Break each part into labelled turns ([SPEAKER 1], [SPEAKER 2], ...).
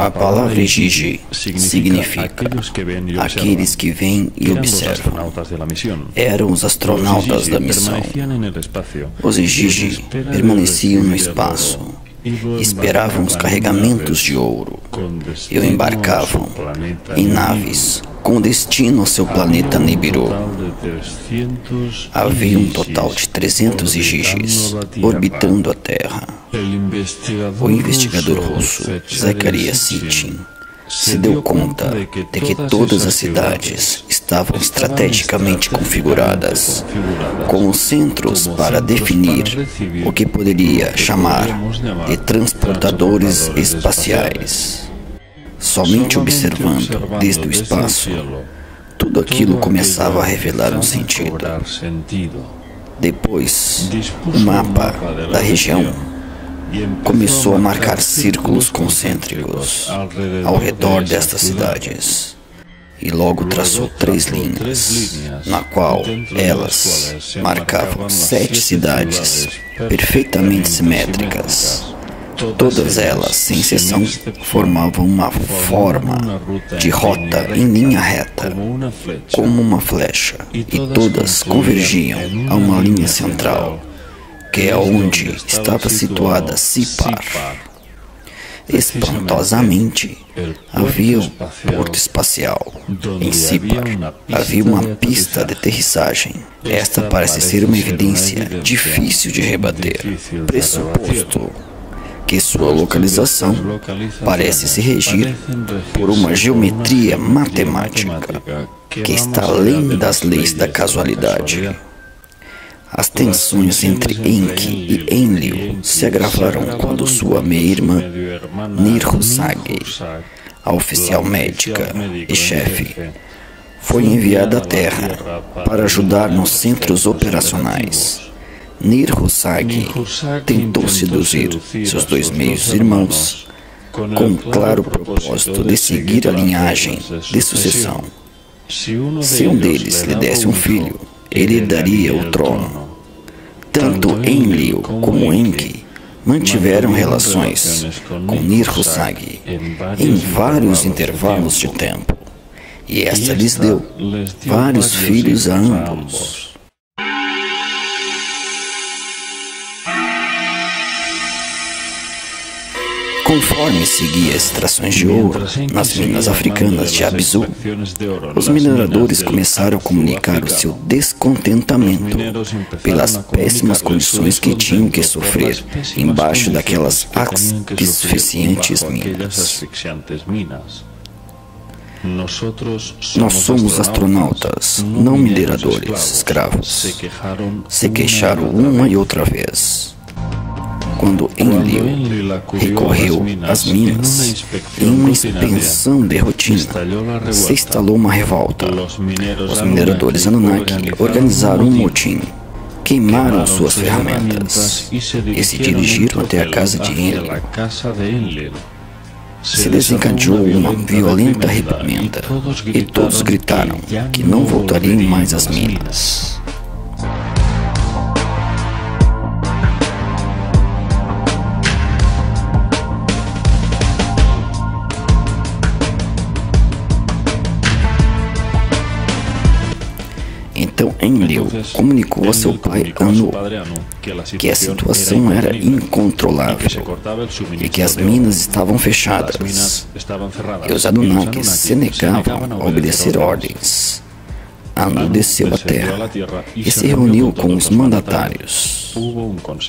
[SPEAKER 1] A palavra Gigi significa aqueles que vêm e observam. Eram os astronautas da missão. Os Gigi permaneciam no espaço, esperavam os carregamentos de ouro e o embarcavam em naves com destino ao seu planeta Nibiru. Havia um total de 300 Gigis orbitando a Terra. O investigador russo Zakariya Sitchin se deu conta de que todas as cidades estavam estrategicamente configuradas, com centros para definir o que poderia chamar de transportadores espaciais. Somente observando desde o espaço, tudo aquilo começava a revelar um sentido. Depois, o mapa da região começou a marcar círculos concêntricos ao redor destas cidades e logo traçou 3 linhas, na qual elas marcavam 7 cidades perfeitamente simétricas. Todas elas, sem exceção, formavam uma forma de rota em linha reta, como uma flecha, e todas convergiam a uma linha central, que é onde estava situada Sipar. Espantosamente, havia um porto espacial. Em Sipar havia uma pista de aterrissagem. Esta parece ser uma evidência difícil de rebater, pressuposto que sua localização parece se regir por uma geometria matemática que está além das leis da casualidade. As tensões entre Enki e Enlil se agravaram quando sua meia-irmã, Nirhusagi, a oficial médica e chefe, foi enviada à Terra para ajudar nos centros operacionais. Nirhusagi tentou seduzir seus 2 meios-irmãos com um claro propósito de seguir a linhagem de sucessão. Se um deles lhe desse um filho, ele herdaria o trono. Tanto Enlil como Enki mantiveram relações com Nirhusagi em vários intervalos de tempo, e esta lhes deu vários filhos a ambos. Conforme seguia as extrações de ouro nas minas africanas de Abzu, os mineradores começaram a comunicar o seu descontentamento pelas péssimas condições que tinham que sofrer embaixo daquelas asfixiantes minas. Nós somos astronautas, não mineradores escravos, se queixaram uma e outra vez. Quando Enlil recorreu às minas, em uma inspeção de rotina, se instalou uma revolta. Os mineradores Anunnaki organizaram um motim, queimaram suas ferramentas e se dirigiram até a casa de Enlil. Se desencadeou uma violenta reprimenda e todos gritaram que não voltariam mais às minas. Então Enlil comunicou a seu pai Anu que a situação era incontrolável e que as minas estavam fechadas, e os Anunnakis se negavam a obedecer ordens. Anu desceu à terra e se reuniu com os mandatários.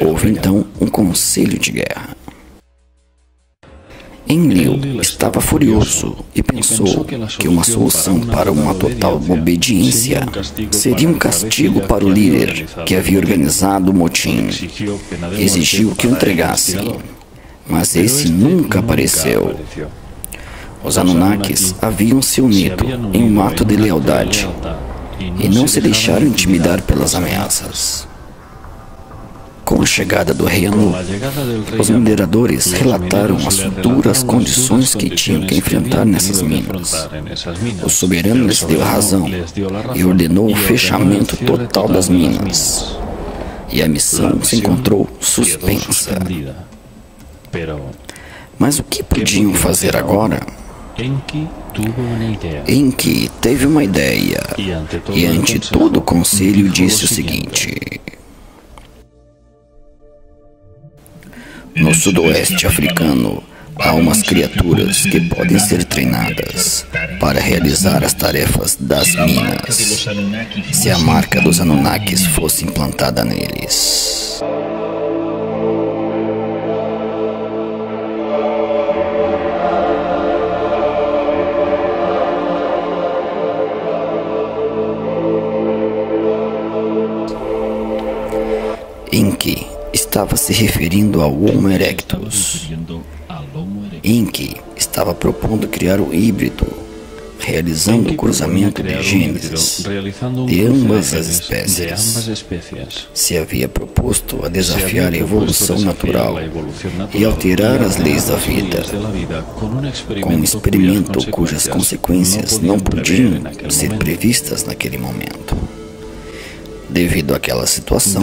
[SPEAKER 1] Houve então um conselho de guerra. Enlil estava furioso e pensou que uma solução para uma total obediência seria um castigo para o líder que havia organizado o motim. Exigiu que o entregassem, mas esse nunca apareceu. Os Anunnakis haviam se unido em um ato de lealdade e não se deixaram intimidar pelas ameaças. Com a chegada do rei Anu, os mineradores relataram as duras condições que tinham que enfrentar nessas minas. O soberano lhes deu a razão e ordenou o fechamento total das minas. E a missão se encontrou suspensa. Mas o que podiam fazer agora? Enki teve uma ideia e, ante todo o conselho, disse o seguinte: no sudoeste africano, há umas criaturas que podem ser treinadas para realizar as tarefas das minas, se a marca dos Anunnakis fosse implantada neles. Enki estava se referindo ao Homo erectus. Enki estava propondo criar um híbrido, realizando o cruzamento de genes de ambas as espécies. Se havia proposto a desafiar a evolução natural e alterar as leis da vida, com um experimento cujas consequências não podiam ser previstas naquele momento. Devido àquela situação,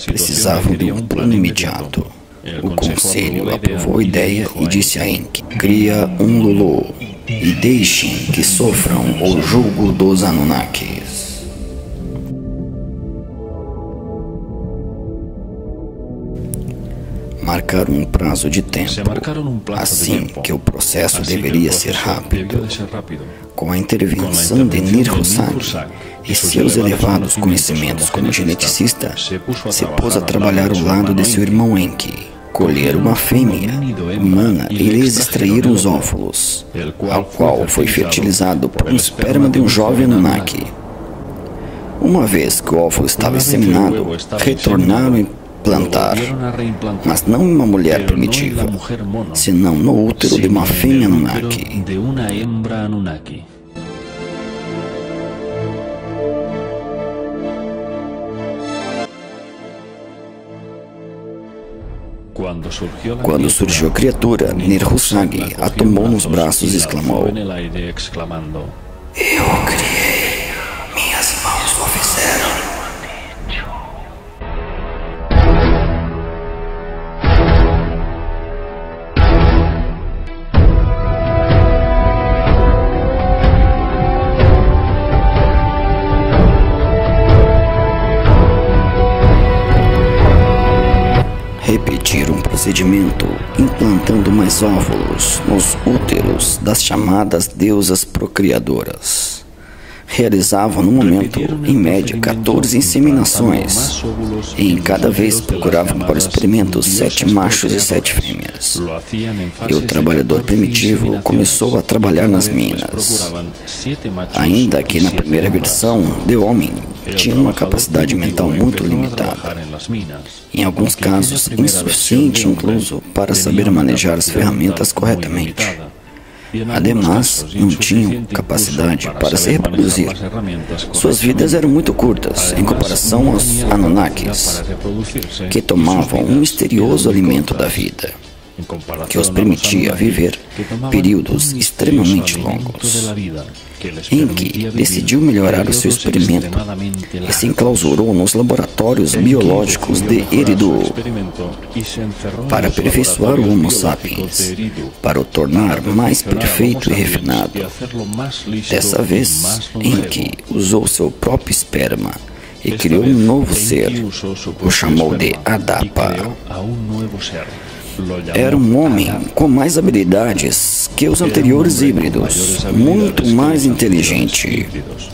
[SPEAKER 1] precisavam de um plano imediato. O conselho aprovou a ideia e disse a Enki: cria um Lulu e deixem que sofram o jugo dos Anunnakis. Marcaram um prazo de tempo, assim que o processo deveria ser rápido. Com a intervenção de Nirhushag e seus elevados conhecimentos como geneticista, se pôs a trabalhar ao lado de seu irmão Enki, colher uma fêmea humana e lhes extrair os óvulos, ao qual foi fertilizado por um esperma de um jovem Anunnaki. Uma vez que o óvulo estava inseminado, retornaram a implantar, mas não em uma mulher primitiva, senão no útero de uma fêmea Anunnaki. Quando surgiu a criatura, Nirhushag a tomou nos braços e exclamou: eu criei, minhas mãos o fizeram. Repetir um procedimento, implantando mais óvulos nos úteros das chamadas deusas procriadoras. Realizavam no momento, em média, 14 inseminações, e em cada vez procuravam para o experimento 7 machos e 7 fêmeas. E o trabalhador primitivo começou a trabalhar nas minas. Ainda que na primeira versão de homem, tinha uma capacidade mental muito limitada, em alguns casos insuficiente incluso para saber manejar as ferramentas corretamente. Ademais, não tinham capacidade para se reproduzir. Suas vidas eram muito curtas em comparação aos Anunnakis, que tomavam um misterioso alimento da vida, que os permitia viver períodos extremamente longos. Enki decidiu melhorar o seu experimento e se enclausurou nos laboratórios biológicos de Eridu para aperfeiçoar o Homo sapiens, para o tornar mais perfeito e refinado. Dessa vez, Enki usou seu próprio esperma e criou um novo ser, o chamou de Adapa. Era um homem com mais habilidades que os anteriores híbridos, muito mais inteligente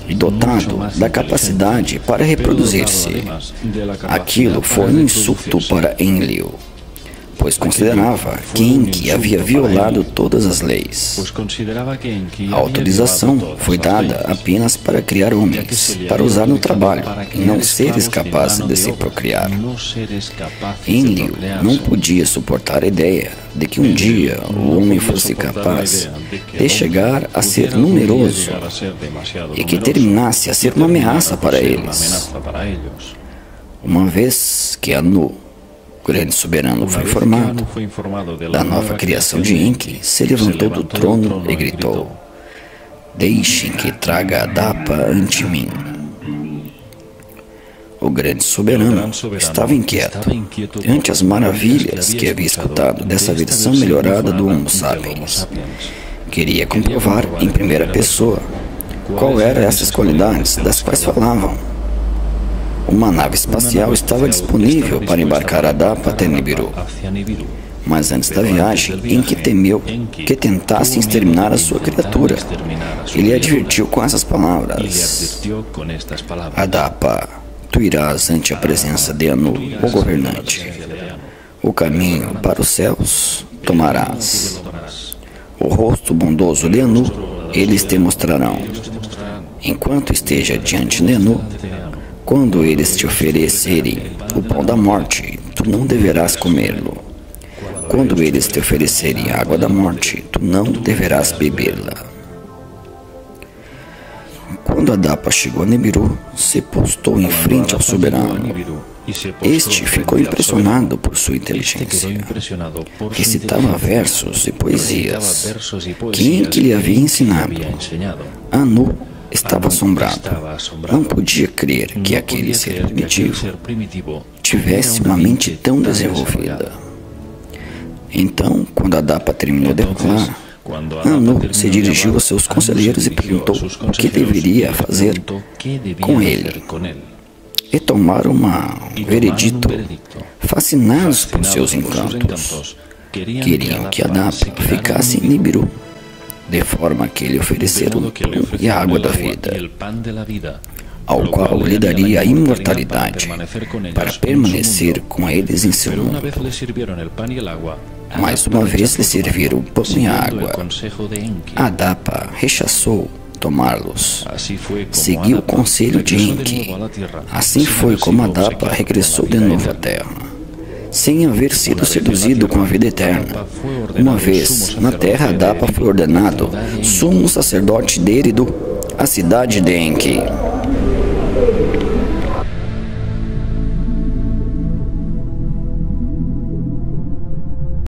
[SPEAKER 1] e dotado da capacidade para reproduzir-se. Aquilo foi um insulto para Enlil, pois considerava que Enki havia violado todas as leis. A autorização foi dada apenas para criar homens, para usar no trabalho, e não seres capazes de se procriar. Enlil não podia suportar a ideia de que um dia o homem fosse capaz de chegar a ser numeroso e que terminasse a ser uma ameaça para eles. Uma vez que Anu, o grande soberano, foi informado da nova criação de Enki, se levantou do trono e gritou: deixem que traga Adapa ante mim. O grande soberano estava inquieto ante as maravilhas que havia escutado dessa versão melhorada do Homo sapiens. Queria comprovar em primeira pessoa qual eram essas qualidades das quais falavam. Uma nave espacial estava disponível para embarcar Adapa até Nibiru. Mas antes da viagem, Enki temeu que tentassem exterminar a sua criatura. Ele advertiu com essas palavras: Adapa, tu irás ante a presença de Anu, o governante. O caminho para os céus tomarás. O rosto bondoso de Anu, eles te mostrarão. Enquanto esteja diante de Anu, quando eles te oferecerem o pão da morte, tu não deverás comê-lo. Quando eles te oferecerem a água da morte, tu não deverás bebê-la. Quando Adapa chegou a Nibiru, se postou em frente ao soberano. Este ficou impressionado por sua inteligência. Recitava versos e poesias que Enki lhe havia ensinado. Anu estava assombrado. Não podia crer que aquele ser primitivo tivesse uma mente tão desenvolvida. Então, quando Adapa terminou de falar, Anu se dirigiu aos seus conselheiros e perguntou o que deveria fazer com ele. E tomaram um veredito, fascinados por seus encantos. Queriam que Adapa ficasse em Nibiru, de forma que lhe ofereceram o pão e a água da vida, ao qual lhe daria a imortalidade para permanecer com eles em seu mundo. Mais uma vez lhe serviram o pão e a água. Adapa rechaçou tomá-los. Seguiu o conselho de Enki. Assim foi como Adapa regressou de novo à Terra, sem haver sido seduzido com a vida eterna. Uma vez na Terra, Adapa foi ordenado sumo sacerdote de Eridu, a cidade de Enki.